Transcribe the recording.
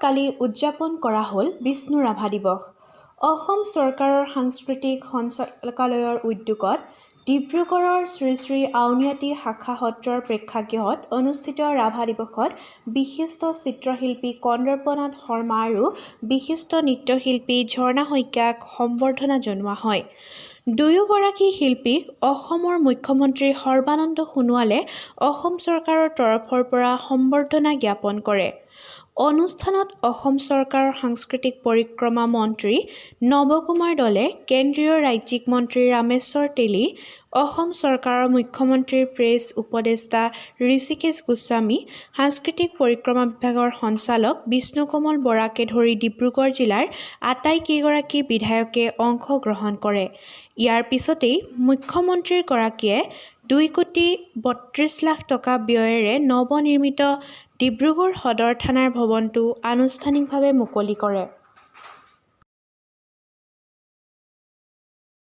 কালি উদযাপন কৰা হ'ল বিষ্ণু ৰাভা দিৱস। অসম চৰকাৰৰ সাংস্কৃতিক সঞ্চালকালয়ৰ উদ্যোগত ডিব্ৰুগড়ৰ শ্ৰী শ্ৰী আউনীআটী শাখা সত্ৰৰ প্ৰেক্ষাগৃহত অনুষ্ঠিত ৰাভা দিৱসত বিশিষ্ট চিত্ৰশিল্পী কন্দৰ্পনাথ শৰ্মা আৰু বিশিষ্ট নৃত্যশিল্পী ঝৰ্ণা শইকীয়াক সম্বৰ্ধনা জনোৱা হয়। দুয়োগৰাকী শিল্পীক অসমৰ মুখ্যমন্ত্ৰী সৰ্বানন্দ সোণোৱালে অসম চৰকাৰৰ তৰফৰ পৰা সম্বৰ্ধনা জ্ঞাপন কৰে। অনুষ্ঠানত অসম চৰকাৰৰ সাংস্কৃতিক পৰিক্ৰমা মন্ত্ৰী নৱকুমাৰ দলে, কেন্দ্ৰীয় ৰাজ্যিক মন্ত্ৰী ৰামেশ্বৰ তেলী, অসম চৰকাৰৰ মুখ্যমন্ত্ৰীৰ প্ৰেছ উপদেষ্টা ঋষিকেশ গোস্বামী, সাংস্কৃতিক পৰিক্ৰমা বিভাগৰ সঞ্চালক বিষ্ণুকমল বৰাকে ধৰি ডিব্ৰুগড় জিলাৰ আটাইকেইগৰাকী বিধায়কে অংশগ্ৰহণ কৰে। ইয়াৰ পিছতেই মুখ্যমন্ত্ৰীগৰাকীয়ে 2,32,00,000 টকা ব্যয়েৰে নৱনিৰ্মিত ডিব্ৰুগড় সদৰ থানাৰ ভৱনটো আনুষ্ঠানিকভাৱে মুকলি কৰে।